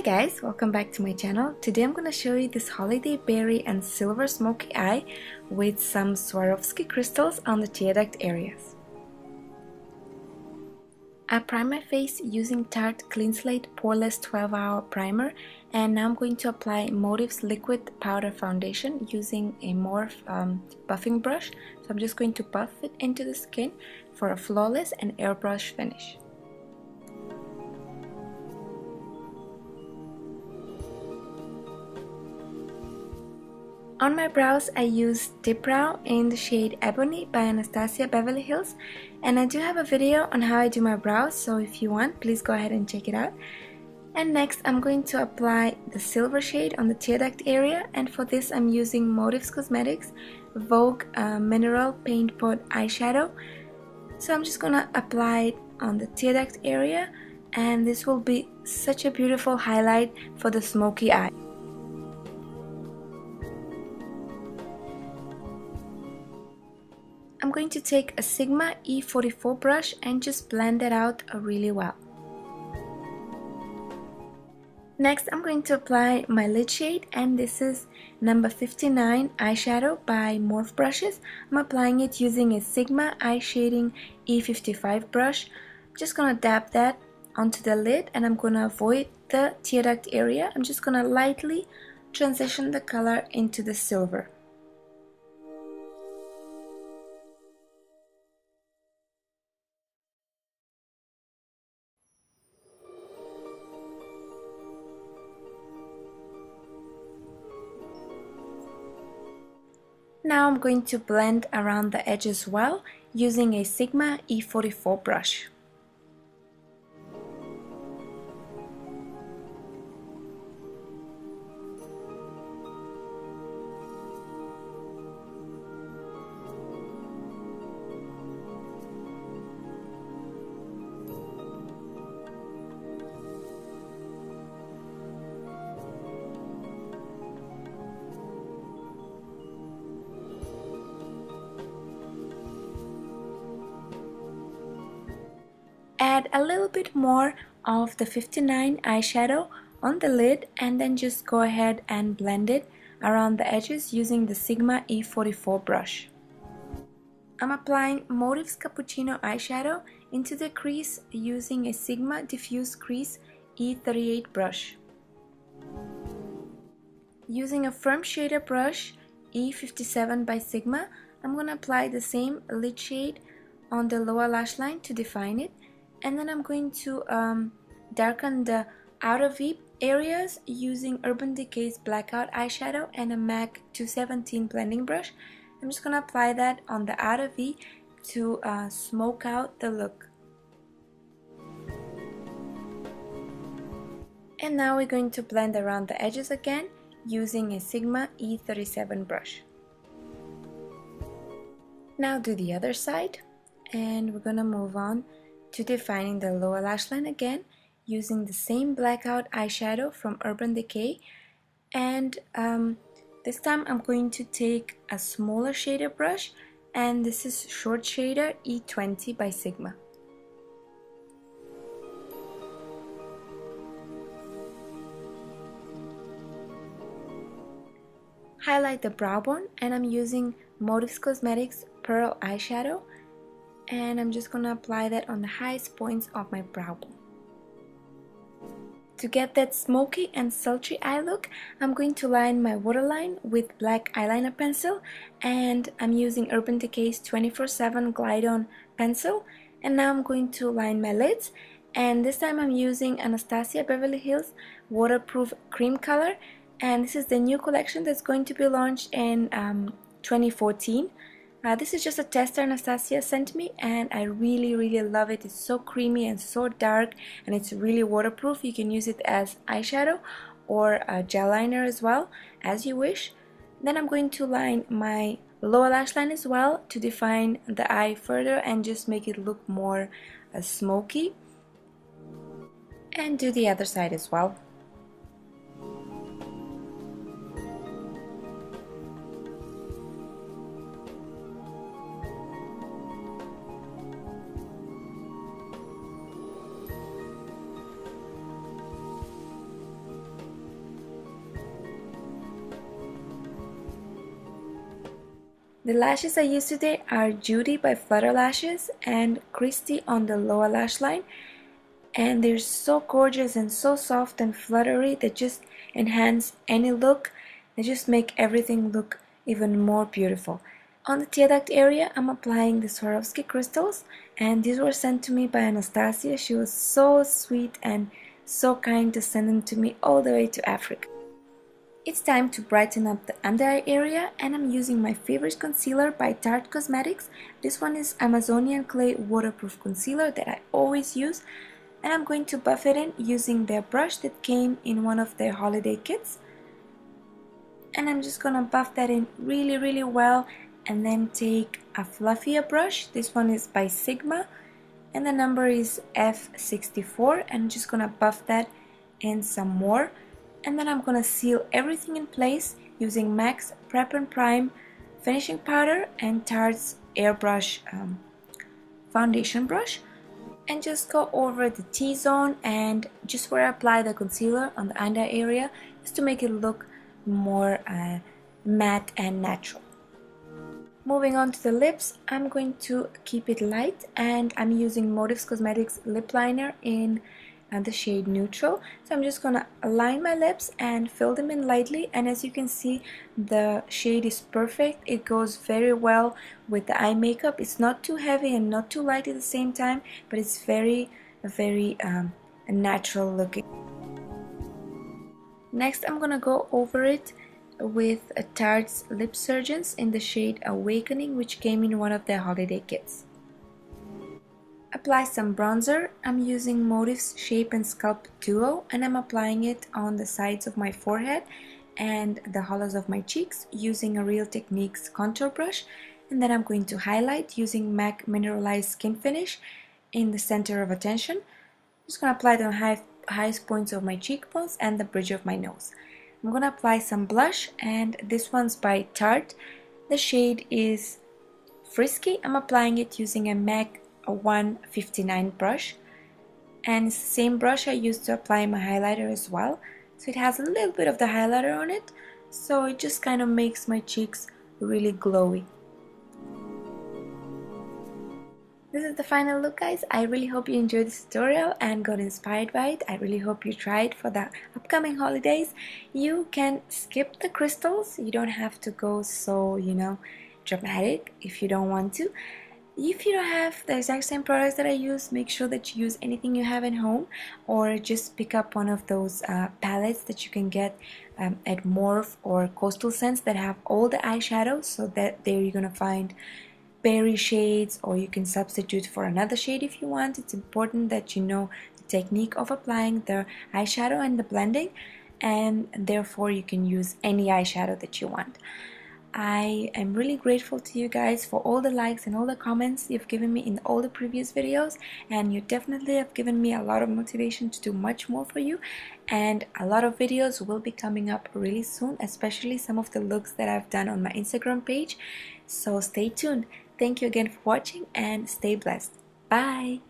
Hi guys, welcome back to my channel. Today I'm going to show you this holiday berry and silver smoky eye with some Swarovski crystals on the tear duct areas. I prime my face using Tarte Clean Slate Poreless 12-Hour Primer, and now I'm going to apply Motive's Liquid Powder Foundation using a Morph buffing brush. So I'm just going to buff it into the skin for a flawless and airbrush finish. On my brows, I use Dip Brow in the shade Ebony by Anastasia Beverly Hills, and I do have a video on how I do my brows, so if you want, please go ahead and check it out. And next, I'm going to apply the silver shade on the tear duct area, and for this I'm using Motives Cosmetics Vogue Mineral Paint Pot Eyeshadow. So I'm just gonna apply it on the tear duct area, and this will be such a beautiful highlight for the smoky eye. I'm going to take a Sigma E44 brush and just blend it out really well. Next, I'm going to apply my lid shade, and this is number 59 eyeshadow by Morph brushes. I'm applying it using a Sigma eye shading E55 brush. I'm just gonna dab that onto the lid, and I'm gonna avoid the tear duct area. I'm just gonna lightly transition the color into the silver. Now I'm going to blend around the edge as well using a Sigma E44 brush. Add a little bit more of the 59 eyeshadow on the lid, and then just go ahead and blend it around the edges using the Sigma E44 brush. I'm applying Motive's Cappuccino eyeshadow into the crease using a Sigma Diffuse Crease E38 brush. Using a firm shader brush E57 by Sigma, I'm going to apply the same lid shade on the lower lash line to define it. And then I'm going to darken the outer V areas using Urban Decay's Blackout eyeshadow and a MAC 217 blending brush. I'm just going to apply that on the outer V to smoke out the look. And now we're going to blend around the edges again using a Sigma E37 brush. Now do the other side, and we're going to move on to defining the lower lash line again using the same Blackout eyeshadow from Urban Decay, and this time I'm going to take a smaller shader brush, and this is Short Shader E20 by Sigma. Highlight the brow bone, and I'm using Motives Cosmetics Pearl eyeshadow, and I'm just going to apply that on the highest points of my brow bone. To get that smoky and sultry eye look, I'm going to line my waterline with black eyeliner pencil, and I'm using Urban Decay's 24/7 Glide On pencil. And now I'm going to line my lids, and this time I'm using Anastasia Beverly Hills Waterproof Cream Color, and this is the new collection that's going to be launched in 2014. This is just a tester Anastasia sent me, and I really love it. It's so creamy and so dark, and it's really waterproof. You can use it as eyeshadow or a gel liner as well, as you wish. Then I'm going to line my lower lash line as well to define the eye further and just make it look more smoky. And do the other side as well. The lashes I used today are Judy by Flutter Lashes and Christy on the lower lash line, and they're so gorgeous and so soft and fluttery. They just enhance any look. They just make everything look even more beautiful. On the tear duct area, I'm applying the Swarovski crystals, and these were sent to me by Anastasia. She was so sweet and so kind to send them to me all the way to Africa. It's time to brighten up the under eye area, and I'm using my favorite concealer by Tarte Cosmetics. This one is Amazonian Clay Waterproof Concealer that I always use, and I'm going to buff it in using their brush that came in one of their holiday kits. And I'm just gonna buff that in really well, and then take a fluffier brush. This one is by Sigma, and the number is F64, and I'm just gonna buff that in some more. And then I'm gonna seal everything in place using MAC's Prep and Prime finishing powder and Tarte's airbrush foundation brush, and just go over the T-zone and just where I apply the concealer on the under area, just to make it look more matte and natural. Moving on to the lips, I'm going to keep it light, and I'm using Motives Cosmetics lip liner in the shade Neutral. So I'm just gonna align my lips and fill them in lightly, and as you can see, the shade is perfect. It goes very well with the eye makeup. It's not too heavy and not too light at the same time, but it's very natural looking. Next, I'm gonna go over it with Tarte's Lip Surgeons in the shade Awakening, which came in one of their holiday kits. Apply some bronzer. I'm using Motives Shape and Sculpt Duo, and I'm applying it on the sides of my forehead and the hollows of my cheeks using a Real Techniques contour brush. And then I'm going to highlight using MAC Mineralized Skin Finish in the center of attention. I'm just going to apply it on the highest points of my cheekbones and the bridge of my nose. I'm going to apply some blush, and this one's by Tarte. The shade is Frisky. I'm applying it using a MAC 159 brush, and it's the same brush I used to apply my highlighter as well. So it has a little bit of the highlighter on it, so it just kind of makes my cheeks really glowy. This is the final look, guys. I really hope you enjoyed this tutorial and got inspired by it. I really hope you try it for the upcoming holidays. You can skip the crystals. You don't have to go so, dramatic if you don't want to. If you don't have the exact same products that I use, make sure that you use anything you have at home, or just pick up one of those palettes that you can get at Morphe or Coastal Scents that have all the eyeshadows, so that there you're gonna find berry shades, or you can substitute for another shade if you want. It's important that you know the technique of applying the eyeshadow and the blending, and therefore you can use any eyeshadow that you want. I am really grateful to you guys for all the likes and all the comments you've given me in all the previous videos, and you definitely have given me a lot of motivation to do much more for you, and a lot of videos will be coming up really soon, especially some of the looks that I've done on my Instagram page, so stay tuned. Thank you again for watching, and stay blessed. Bye!